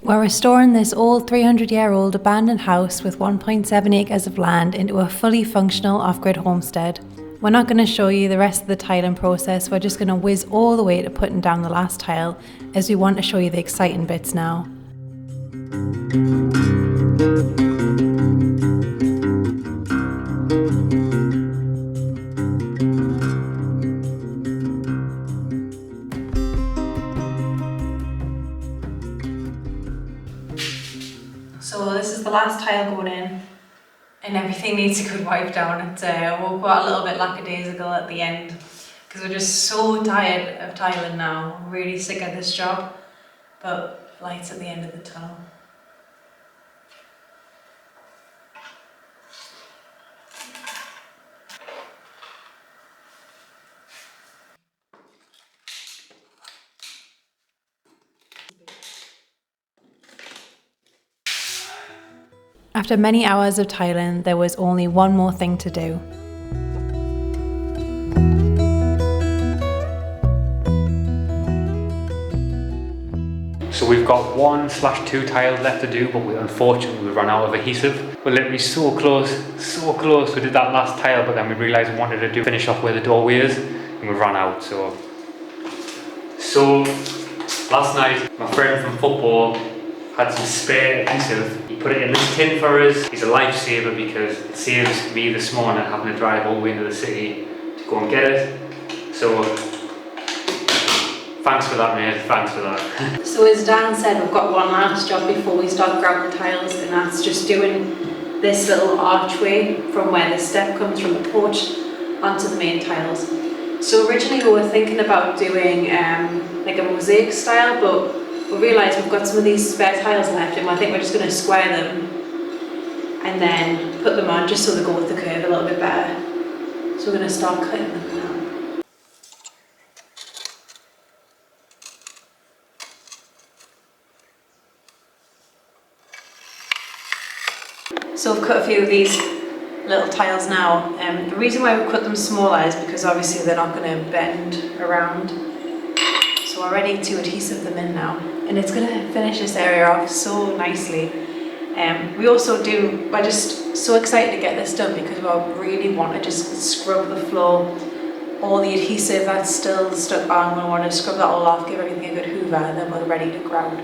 We're restoring this old 300-year-old abandoned house with 1.7 acres of land into a fully functional off-grid homestead. We're not going to show you the rest of the tiling process, we're just going to whiz all the way to putting down the last tile, as we want to show you the exciting bits now. So this is the last tile going in, and everything needs a good wipe down. We'll got a little bit lackadaisical at the end because we're just so tired of tiling now. We're really sick of this job, but light's at the end of the tunnel. After many hours of tiling, there was only one more thing to do. So we've got 1/2 tiles left to do, but unfortunately we've run out of adhesive. We're literally so close. We did that last tile, but then we realised we wanted to finish off where the doorway is, and we've run out. So last night, my friend from football had some spare adhesive. He put it in this tin for us. He's a lifesaver because it saves me this morning having to drive all the way into the city to go and get it. So thanks for that, mate. Thanks for that. So as Dan said, we've got one last job before we start grouting tiles, and that's just doing this little archway from where the step comes from the porch onto the main tiles. So originally we were thinking about doing like a mosaic style, but we realised we've got some of these spare tiles left, and I think we're just going to square them and then put them on just so they go with the curve a little bit better. So we're going to start cutting them now. So I've cut a few of these little tiles now. The reason why we cut them smaller is because obviously they're not going to bend around. So we're ready to adhesive them in now, and it's going to finish this area off so nicely. We're just so excited to get this done because we really want to just scrub the floor, all the adhesive that's still stuck on. We want to scrub that all off, give everything a good hoover, and then we're ready to grout.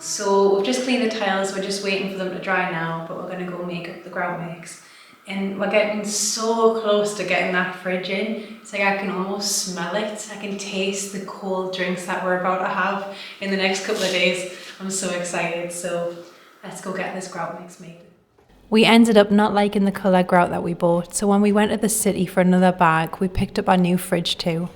So we've just cleaned the tiles, we're just waiting for them to dry now, but we're going to go make up the grout mix. And we're getting so close to getting that fridge in. It's like I can almost smell it. I can taste the cold drinks that we're about to have in the next couple of days. I'm so excited. So let's go get this grout mix made. We ended up not liking the colour grout that we bought, so when we went to the city for another bag, we picked up our new fridge too.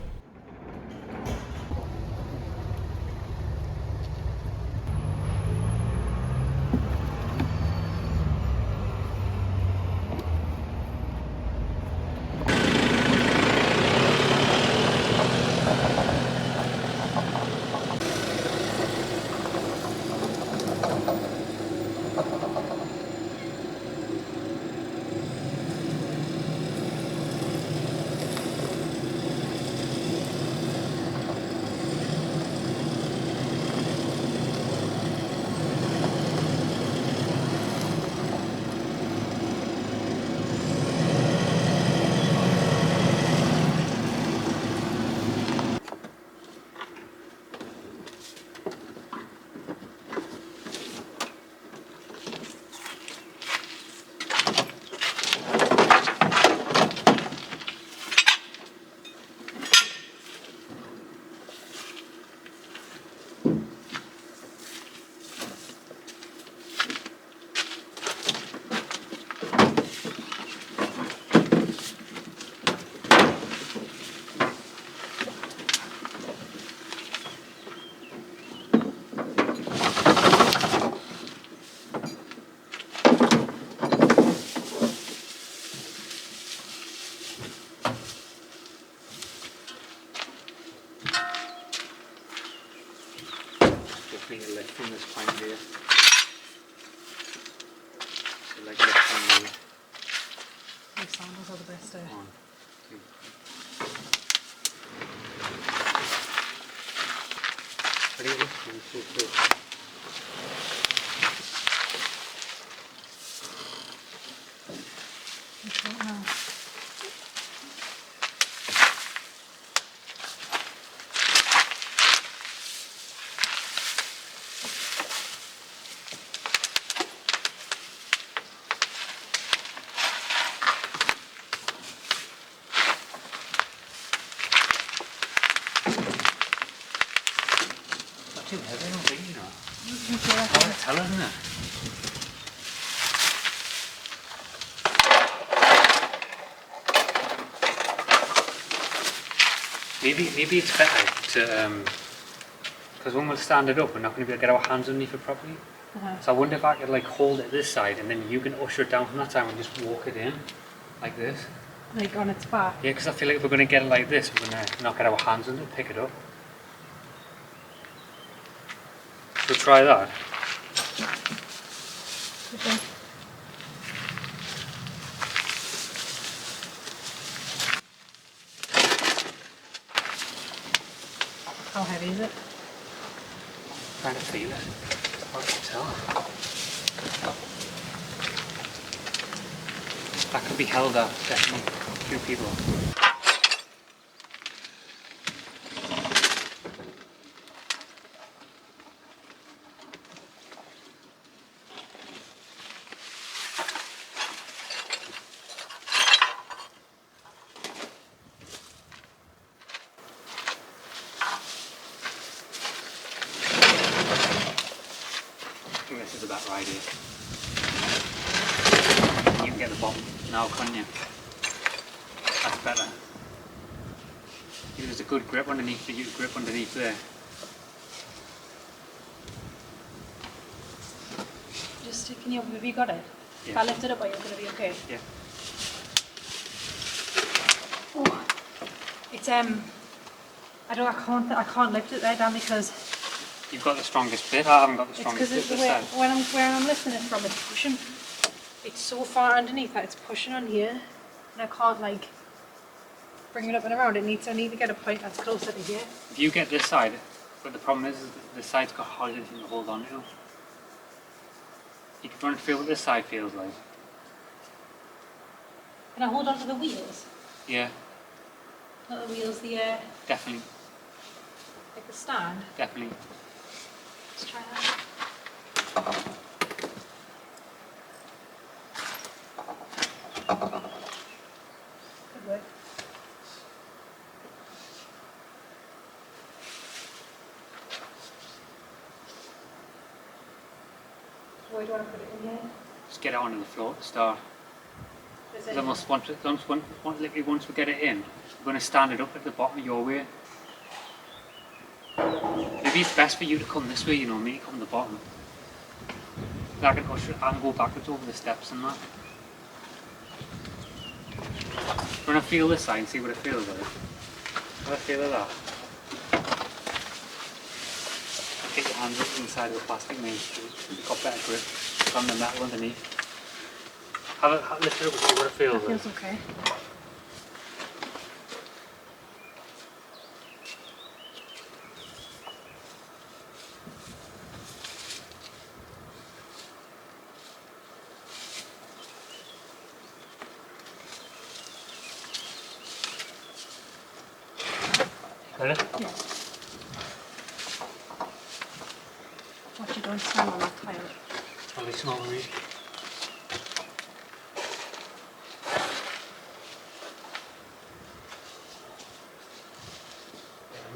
need to lift from this point here. So like lift from here. The sandals are the best there. 1, 2, 3. Ready? 1, 2, 3. Too heavy, I don't think, you know. Oh, it's hell, isn't it? Maybe it's better to, because when we'll stand it up, we're not going to be able to get our hands underneath it properly. So I wonder if I could like hold it this side and then you can usher it down from that side and just walk it in, like this. Like on its back? Yeah, because I feel like if we're going to get it like this, we're going to not get our hands under it, pick it up. So try that. Okay. How heavy is it? Trying to feel it. Hard to tell. That could be held up, definitely. 2 people. I think this is about right here. You can get the bottom now, can't you? That's better. There's a good grip underneath for you to grip underneath there. Just sticking you up, have you got it? Yeah. If I lift it up, are you going to be okay? Yeah. Oh, it's I can't lift it there, Dan, because You've got the strongest bit. I haven't got the it's strongest because bit it's this side. where I'm lifting it from, it's pushing. It's so far underneath that it's pushing on here, and I can't like bring it up and around. I need to get a point that's closer to here. If you get this side, but the problem is this side's got hardly anything to hold on to. You can try and feel what this side feels like. Can I hold on to the wheels? Yeah, Not the wheels, the definitely, like the stand. definitely. Let's try that. Good work. Where do I put it in here? Just get it onto the floor to start. Because almost once we get it in, we're going to stand it up at the bottom of your way. Maybe it's best for you to come this way, you know, me come the bottom. I can push it and go backwards over the steps and that. We're going to feel this side and see what it feels like. How do I feel of that? Get your hands up inside of the plastic main street. You've got better grip on the metal underneath. Lift it up and see what it feels like. Feels okay. Got it? Yeah. Watch you don't stand on that tile. At least not me.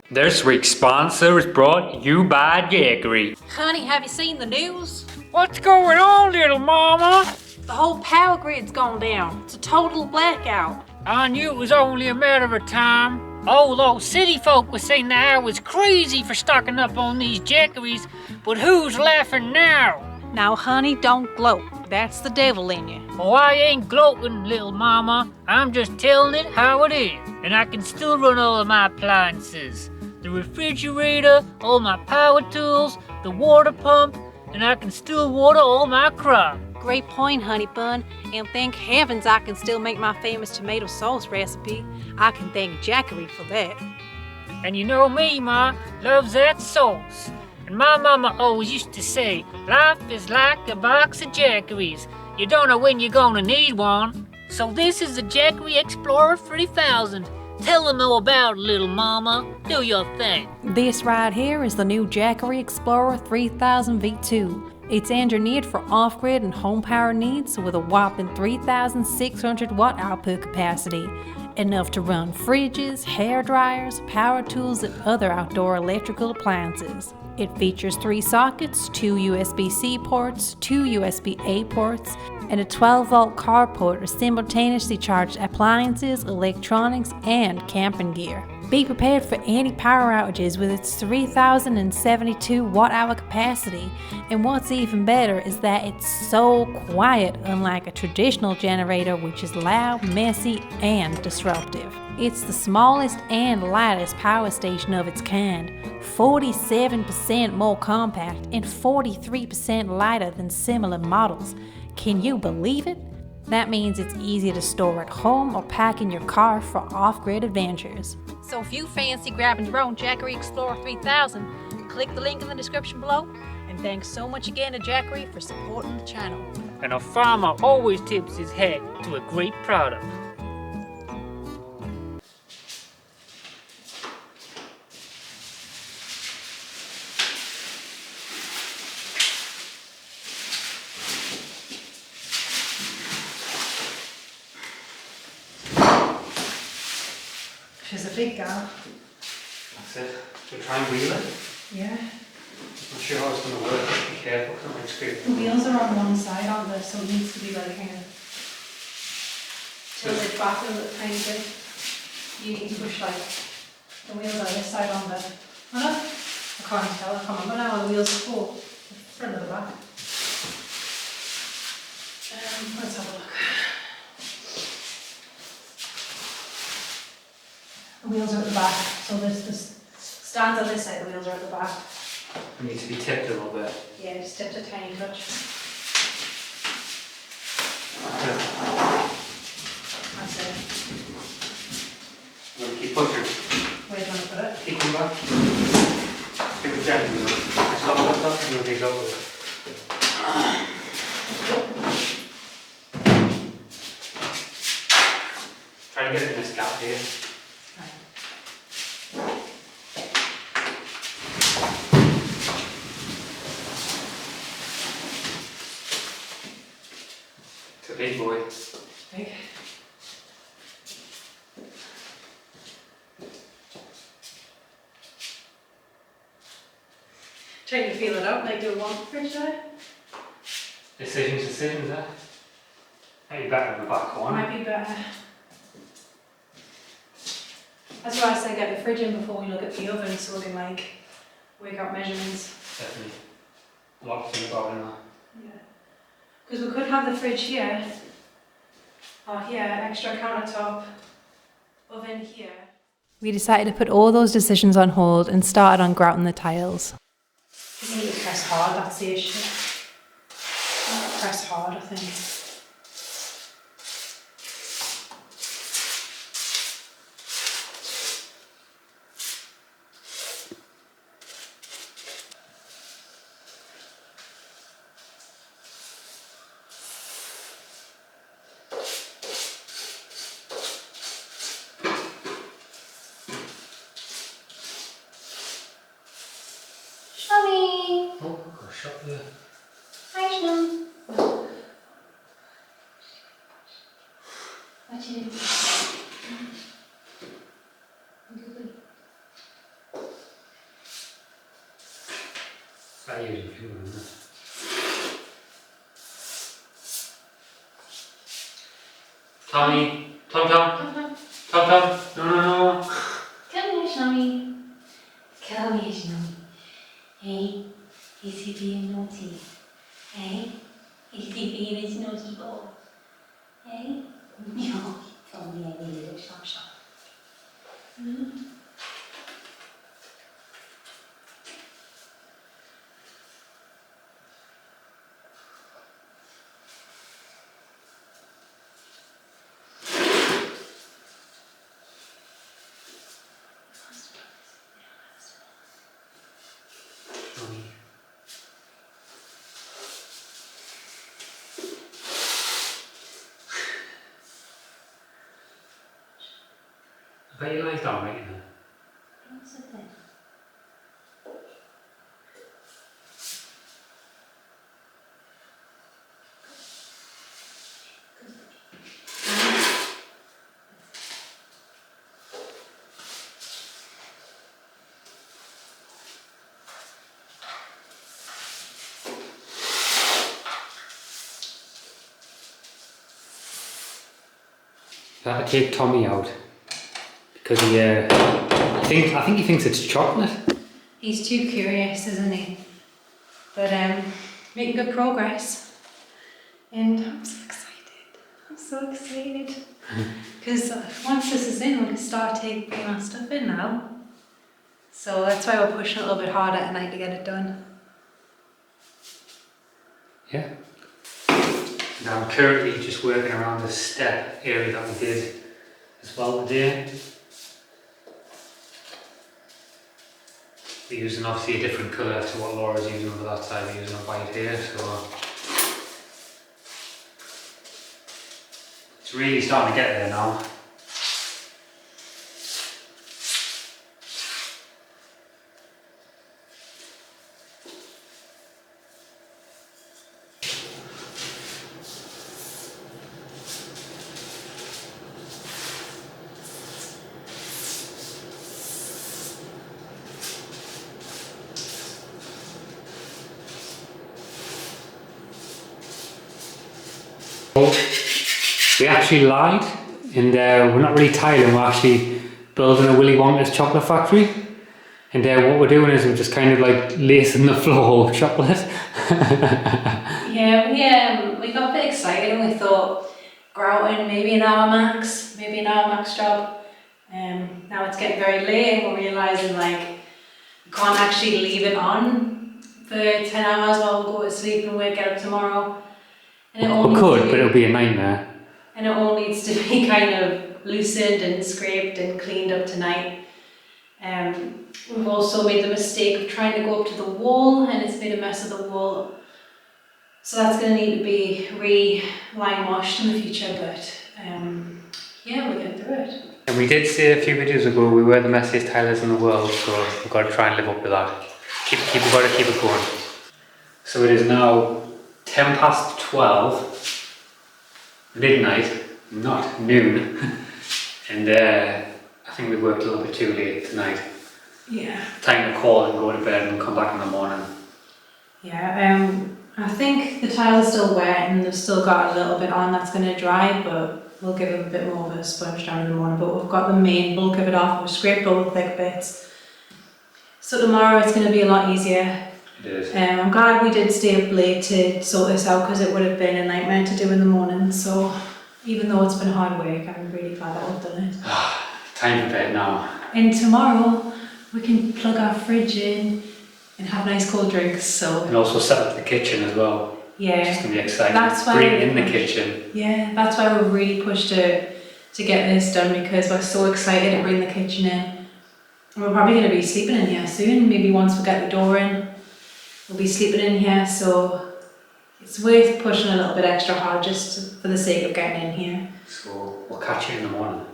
This week's sponsor is brought you by Jackery. Honey, have you seen the news? What's going on, little mama? The whole power grid's gone down. It's a total blackout. I knew it was only a matter of time. All those city folk were saying that I was crazy for stocking up on these jackeries, but who's laughing now? Now, honey, don't gloat. That's the devil in you. Oh, I ain't gloating, little mama. I'm just telling it how it is. And I can still run all of my appliances. The refrigerator, all my power tools, the water pump, and I can still water all my crop. Great point, honey bun. And thank heavens I can still make my famous tomato sauce recipe. I can thank Jackery for that. And you know me, Ma, loves that sauce. And my mama always used to say, life is like a box of Jackeries. You don't know when you're gonna need one. So this is the Jackery Explorer 3000. Tell them all about it, little mama. Do your thing. This right here is the new Jackery Explorer 3000 V2. It's engineered for off-grid and home power needs with a whopping 3,600 watt output capacity, enough to run fridges, hair dryers, power tools, and other outdoor electrical appliances. It features 3 sockets, 2 USB-C ports, 2 USB-A ports, and a 12-volt car port to simultaneously charge appliances, electronics, and camping gear. Be prepared for any power outages with its 3,072 watt-hour capacity, and what's even better is that it's so quiet, unlike a traditional generator which is loud, messy, and disruptive. It's the smallest and lightest power station of its kind, 47% more compact and 43% lighter than similar models. Can you believe it? That means it's easy to store at home or pack in your car for off-grid adventures. So if you fancy grabbing your own Jackery Explorer 3000, click the link in the description below. And thanks so much again to Jackery for supporting the channel. And a farmer always tips his hat to a great product. She's a big gal. That's it. So try and wheel it. Yeah. Not sure how it's going to work. Be careful, because it might screw. The wheels are on one side on this, so it needs to be like kind of tilted back a little tiny bit. You need to push like the wheels are this side on the. Oh no, I can't tell. Come on, but now the wheels are full. Front of the back. Let's have a look. The wheels are at the back, so this stands on this side. The wheels are at the back. It needs to be tipped a little bit. Yeah, just tipped a tiny touch. That's it. I'm going to keep pushing. Where do you want to put it? Keep them back. Keep it gently. It's not like that. You'll dig over it. Try to get it in this gap here. It's a big boy. Big. Trying to feel it out like do one fridge there. Decisions, eh? Maybe better in the back corner. Might be better. That's why I say get the fridge in before we look at the oven so we can like work out measurements. Definitely. A lot to think about in that. Yeah. Because we could have the fridge here, or here, extra countertop, oven here. We decided to put all those decisions on hold and started on grouting the tiles. You need to press hard, that's the issue. Press hard, I think. Shummy! Oh, got a shot there. Hi, Shum. What you doing? That usually feels, isn't it? Tommy! Tom! Tom! No! Come here, Shummy. Come here, Shummy. Hey, is he being naughty? Hey, is he being his naughty boy? Hey? No, tell me I need a little shop. I bet you lies down right in there. What's it then? I had to take Tommy out because he, I think he thinks it's chocolate. He's too curious, isn't he? But making good progress. And I'm so excited. I'm so excited. Because once this is in, we can start taking our stuff in now. So that's why we're pushing a little bit harder at night to get it done. Yeah. Now I'm currently just working around the step area that we did as well today. We're using obviously a different colour to what Laura's using over that side. We're using a white here, so it's really starting to get there now. We actually lied, and we're not really tiling, we're actually building a Willy Wonka's chocolate factory. And what we're doing is we're just kind of like lacing the floor with chocolate. Yeah, we got a bit excited and we thought grouting maybe an hour max job. Now it's getting very late and we're realising like we can't actually leave it on for 10 hours while we go to sleep and wake up tomorrow. And We could, but it'll be a nightmare. And it all needs to be kind of loosened and scraped and cleaned up tonight. We've also made the mistake of trying to go up to the wall and it's made a mess of the wall. So that's going to need to be re-lime washed in the future, but yeah, we'll get through it. And we did say a few videos ago we were the messiest tilers in the world, so we've got to try and live up to that. We've got to keep it going. So it is now 12:10, midnight, not noon, and I think we worked a little bit too late tonight. Yeah. Time to call and go to bed and come back in the morning. Yeah, I think the tile's still wet and they've still got a little bit on that's going to dry, but we'll give them a bit more of a sponge down in the morning. But we've got the main bulk of it off, we've scraped all the thick bits. So tomorrow it's going to be a lot easier. It is. I'm glad we did stay up late to sort this out because it would have been a nightmare to do in the morning. So even though it's been hard work, I'm really glad that we've done it. Time for bed now. And tomorrow we can plug our fridge in and have nice cold drinks. So And also set up the kitchen as well. yeah, It's going to be exciting. That's why Bring we- in the kitchen. yeah, that's why we're really pushed to get this done because we're so excited to bring the kitchen in. And we're probably going to be sleeping in here soon. Maybe once we get the door in, we'll be sleeping in here. So it's worth pushing a little bit extra hard just for the sake of getting in here. So we'll catch you in the morning.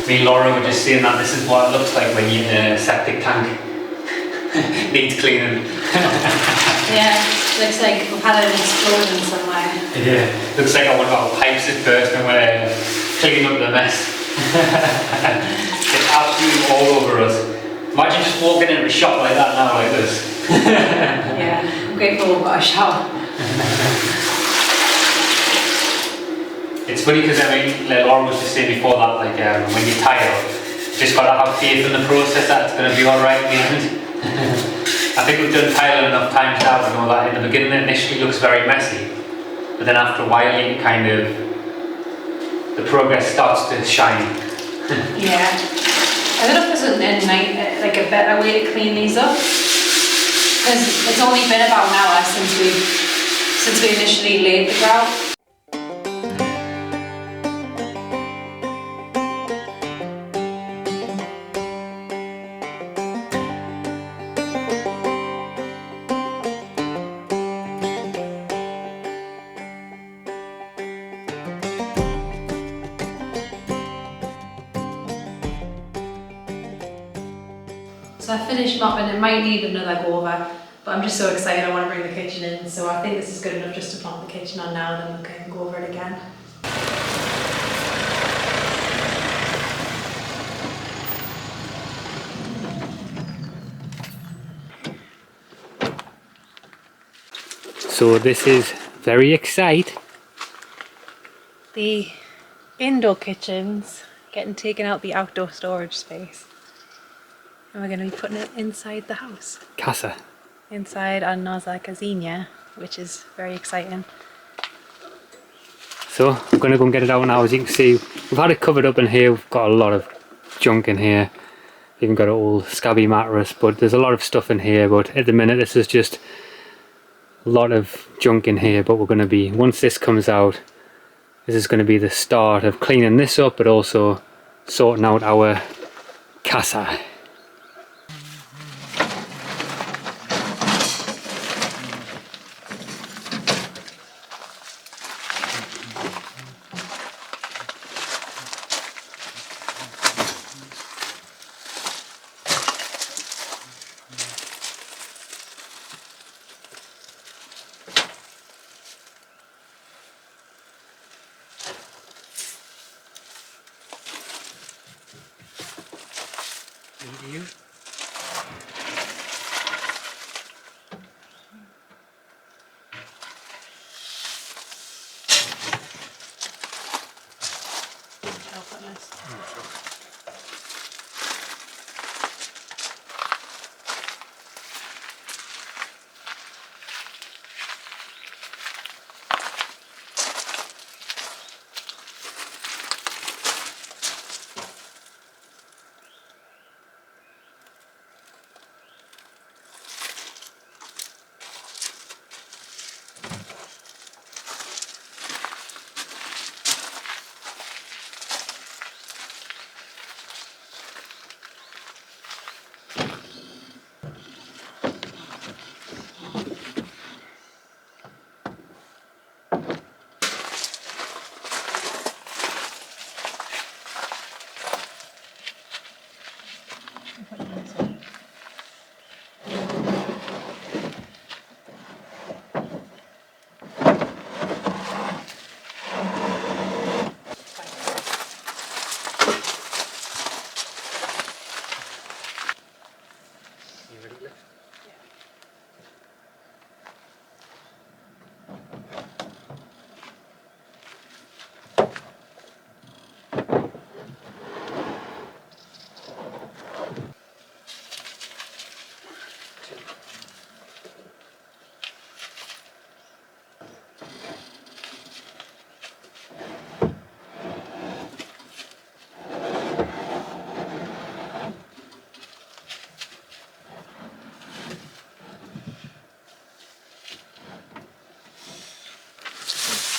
Me and Laura were just saying that this is what it looks like when you're in a septic tank. Needs cleaning. Yeah, looks like we've had an explosion somewhere. Yeah, looks like one of our pipes is burst and we're cleaning up the mess. It's absolutely all over us. Imagine just walking into a shop like that now, like this. Yeah, I'm grateful we've got a shower. It's funny because like Laura was just saying before that, like when you tile, you just gotta have faith in the process that it's gonna be alright in the end. I think we've done tiling enough times now to know that in the beginning it initially looks very messy, but then after a while you kind of, the progress starts to shine. Yeah. I don't know if there's like a better way to clean these up, because it's only been about an hour since we initially laid the grout. So I finished mopping. It might need another go over, but I'm just so excited I want to bring the kitchen in. So I think this is good enough just to plonk the kitchen on now, then we can go over it again. So this is very exciting. The indoor kitchen's getting taken out the outdoor storage space. And we're going to be putting it inside the house. Casa. Inside our nossa casinha, which is very exciting. So I'm going to go and get it out now. As you can see, we've had it covered up in here. We've got a lot of junk in here. Even got an old scabby mattress, but there's a lot of stuff in here. But at the minute this is just a lot of junk in here. But we're going to be, once this comes out, this is going to be the start of cleaning this up, but also sorting out our casa. You.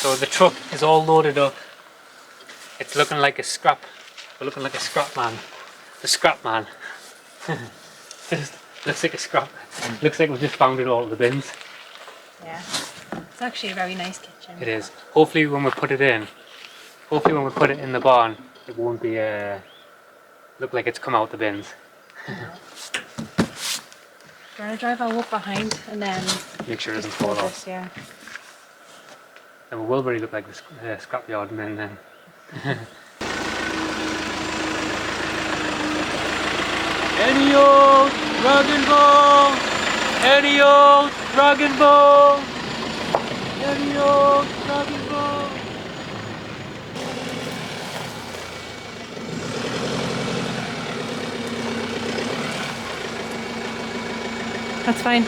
So the truck is all loaded up. It's looking like a scrap. We're looking like a scrap man. The scrap man. Just looks like a scrap. Looks like we've just found it all in the bins. Yeah, it's actually a very nice kitchen. It is. Hopefully when we put it in the barn, it won't be look like it's come out the bins. We're gonna drive our walk behind and then Make sure it doesn't just fall pull off. this, yeah. And we will really look like the scrapyard men then. Any old rag and bone, any old rag and bone, any old rag and bone. That's fine.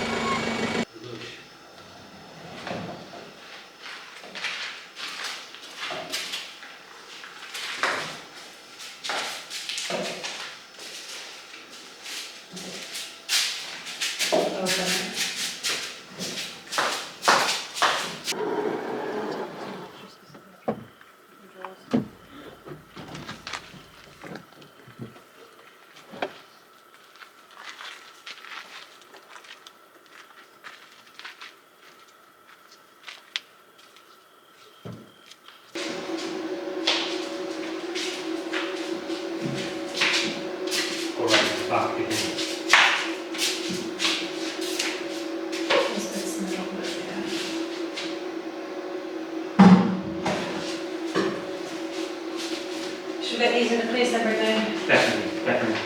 Should we get these into place everything? Definitely, definitely.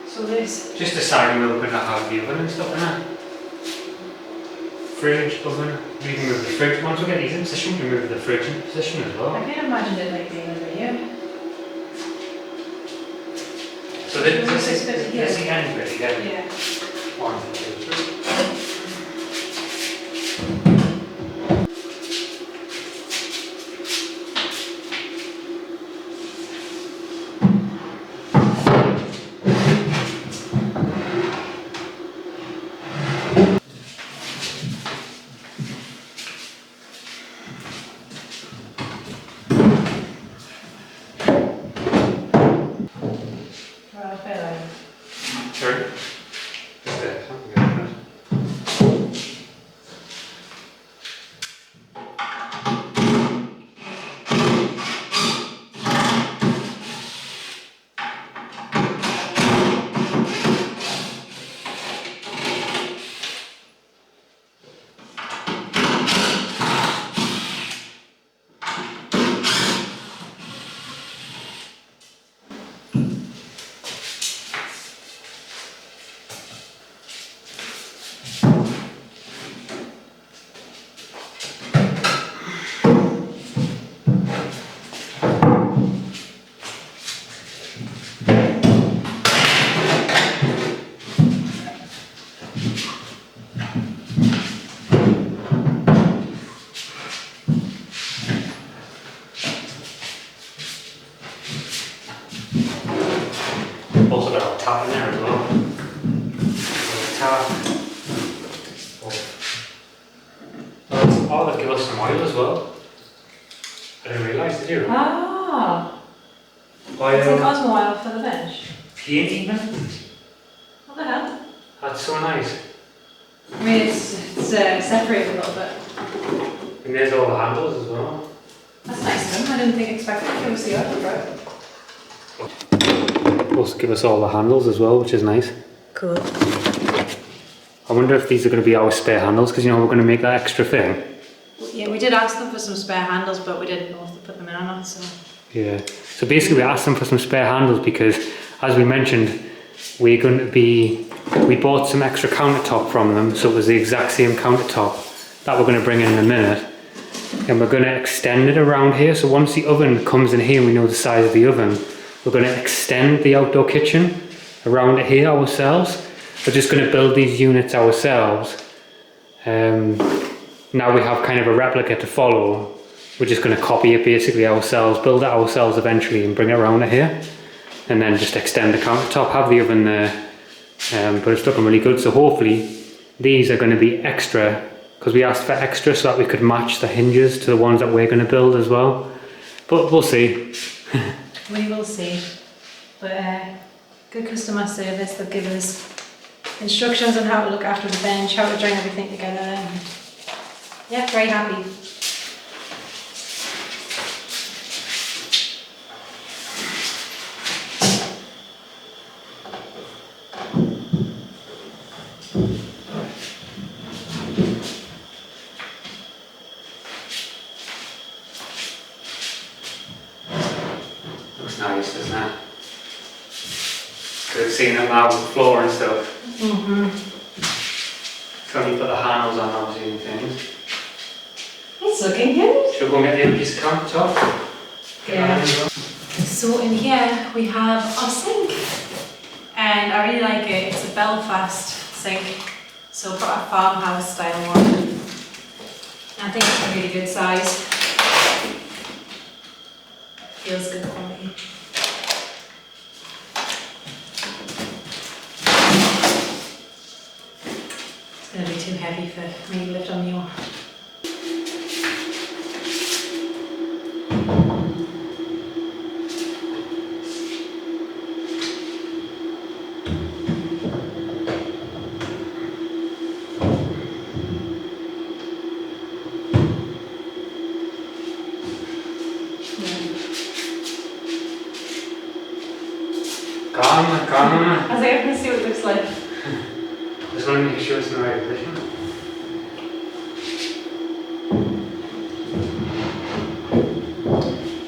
So this. Just deciding whether we're going to have the oven and stuff in it. Fridge, oven, we can move the fridge. Once we get these in position, we can move the fridge in position as well. I can imagine it like being over here. So this is here. the end bit, yeah? Yeah. 1, 2, 3. Sure. Just there, something like that. Also got a tap in there as well. Tap. Oh, they've given us some oil as well. I didn't realise they do. Ah. Oil, It's like Osmo oil for the bench. paint even. What the hell? That's so nice. I mean, it's separated a little bit. And there's all the handles as well. That's nice of them. I didn't expect it to give us the oil for it. Also give us all the handles as well, which is nice. Cool. I wonder if these are going to be our spare handles, because you know we're going to make that extra thing. Yeah, we did ask them for some spare handles, but we didn't know if to put them in or not, so. Yeah. So basically we asked them for some spare handles because, as we mentioned, we bought some extra countertop from them, so it was the exact same countertop that we're going to bring in a minute. And we're going to extend it around here, so once the oven comes in here and we know the size of the oven, we're going to extend the outdoor kitchen around it here ourselves. We're just going to build these units ourselves. Now we have kind of a replica to follow. We're just going to copy it basically ourselves, build it ourselves eventually and bring it around it here. And then just extend the countertop, have the oven there. But it's looking really good, so hopefully these are going to be extra, because we asked for extra so that we could match the hinges to the ones that we're going to build as well. But we'll see. We will see. But good customer service. They've given us instructions on how to look after the bench, how to join everything together. And yeah, very happy. Looks nice, doesn't it? Good seeing it now with the floor and stuff. So when you put the handles on obviously and things. It's looking good. Should we go and get the other piece of countertop? Yeah. So in here we have our sink, and I really like it. It's a Belfast sink, so for a farmhouse style one. I think it's a really good size. Feels good quality. It's going to be too heavy for me to lift on you. Come on. I was like, I can see what it looks like. Just want to make sure it's in the right position.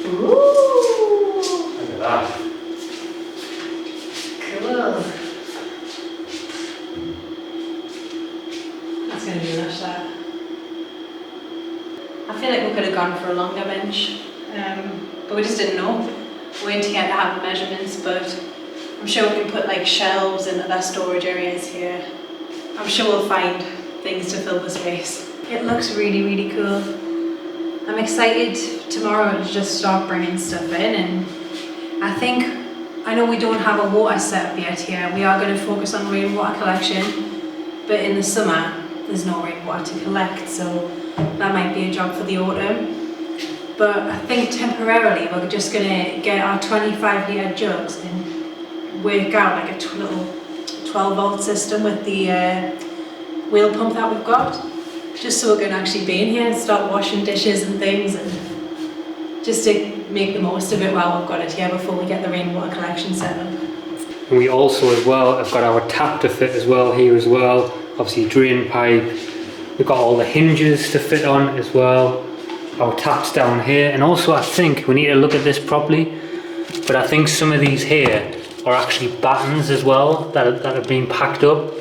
Ooh. That's going to be lush, that. I feel like we could have gone for a longer bench, but we just didn't know. Waiting to get to have the measurements, but I'm sure we can put like shelves and other storage areas here. I'm sure we'll find things to fill the space. It looks really, really cool. I'm excited tomorrow to just start bringing stuff in, and I know we don't have a water setup yet here. We are going to focus on rainwater collection, but in the summer there's no rainwater to collect, so that might be a job for the autumn. But I think temporarily we're just going to get our 25 litre jugs and work out like a little 12 volt system with the wheel pump that we've got, just so we can actually be in here and start washing dishes and things, and just to make the most of it while we've got it here before we get the rainwater collection set up. And we also as well have got our tap to fit as well here as well, obviously drain pipe, we've got all the hinges to fit on as well, our taps down here, and also I think we need to look at this properly, but I think some of these here are actually battens as well that are being packed up,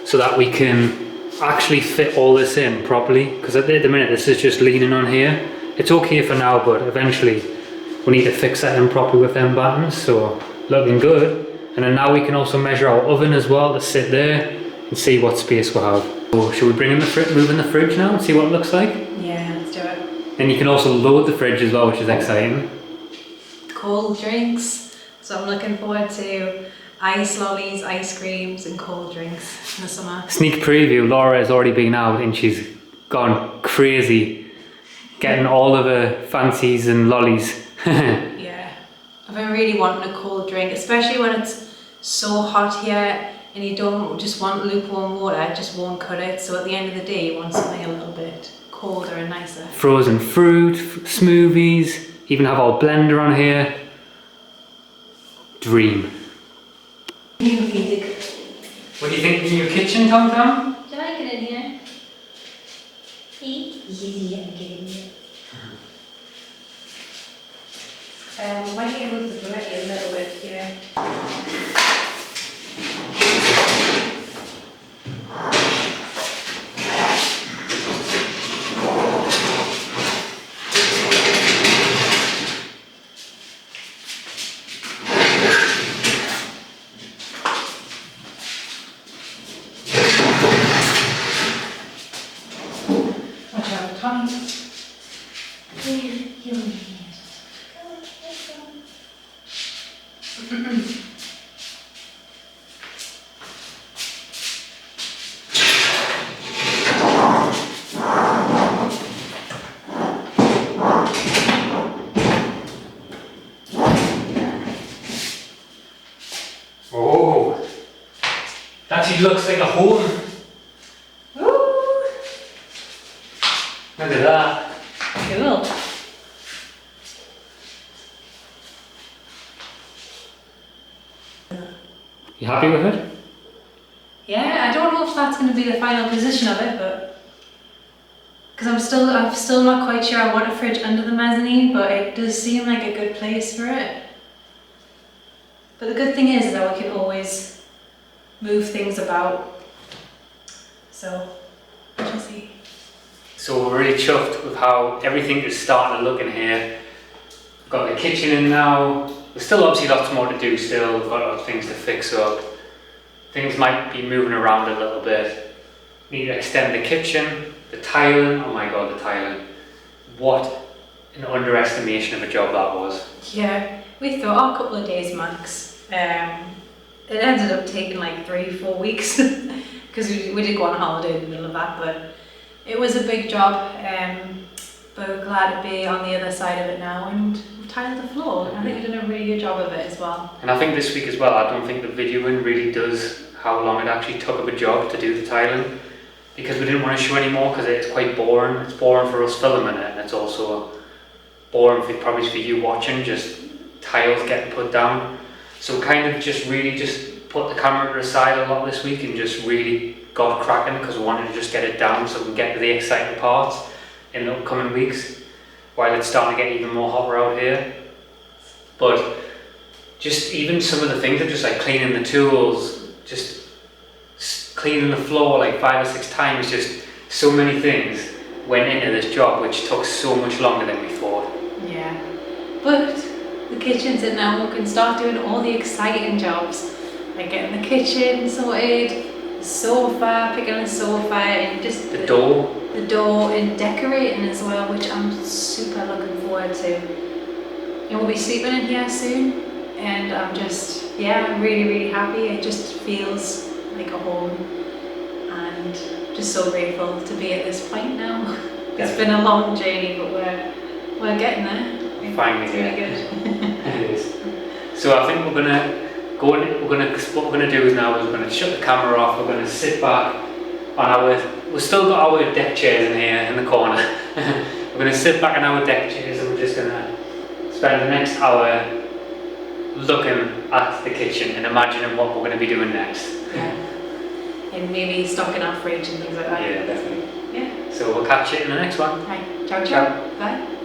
so that we can actually fit all this in properly, because at the minute this is just leaning on here. It's okay for now, but eventually we need to fix that in properly with them battens, so looking good. And then now we can also measure our oven as well to sit there and see what space we'll have. So should we bring in the move in the fridge now and see what it looks like? Yeah, let's do it. And you can also load the fridge as well, which is exciting. Cold drinks, so I'm looking forward to ice lollies, ice creams and cold drinks in the summer. Sneak preview, Laura has already been out and she's gone crazy getting all of her fancies and lollies. Yeah, I've been really wanting a cold drink, especially when it's so hot here and you don't just want lukewarm water, it just won't cut it. So at the end of the day you want something a little bit colder and nicer. Frozen fruit, smoothies, even have our blender on here. Dream. What do you think of your kitchen, Tom Tom? Do you like it in here? Yeah, get in here. Why don't you move the variety a little bit here? Watch out, Tommy. Oh, that actually looks like a home. Ooh, Look at that. cool. You happy with it? Yeah, I don't know if that's going to be the final position of it, but because I'm still not quite sure I want a fridge under the mezzanine, but it does seem like a good place for it. But the good thing is that we can always move things about. So, we'll see. So we're really chuffed with how everything is starting to look in here. We've got the kitchen in now. There's still obviously lots more to do still. We've got other things to fix up. Things might be moving around a little bit. Need to extend the kitchen. The tiling, oh my god, the tiling. What an underestimation of a job that was. Yeah, we thought a couple of days max. It ended up taking like 3-4 weeks because we did go on holiday in the middle of that, but it was a big job. But we're glad to be on the other side of it now, and we've tiled the floor. I think we've done a really good job of it as well. And I think this week as well, I don't think the videoing really does how long it actually took of a job to do the tiling, because we didn't want to show any more because it's quite boring. It's boring for us filming it, and it's also boring probably for you watching, just tiles getting put down. So we kind of just really just put the camera to the side a lot this week and just really got cracking because we wanted to just get it down so we can get to the exciting parts in the upcoming weeks while it's starting to get even more hotter out here. But just even some of the things are just like cleaning the tools, just cleaning the floor like 5 or 6 times, just so many things went into this job which took so much longer than we thought. Yeah, but the kitchen's in now. We can start doing all the exciting jobs, like getting the kitchen sorted, the sofa, picking a sofa, and just The door. the door and decorating as well, which I'm super looking forward to. And we'll be sleeping in here soon, and I'm just, yeah, I'm really happy. It just feels like a home, and just so grateful to be at this point now. It's been a long journey, but we're getting there. Finally, it's really good. It is. So I think we're gonna go in, what we're gonna do is now is we're gonna shut the camera off. We're gonna sit back on our. We've still got our deck chairs in here in the corner. We're gonna sit back on our deck chairs and we're just gonna spend the next hour looking at the kitchen and imagining what we're gonna be doing next. Yeah. And maybe stocking our fridge and things like that. Yeah, definitely. Yeah. So we'll catch you in the next one. Right. Ciao, Ciao. ciao. Bye.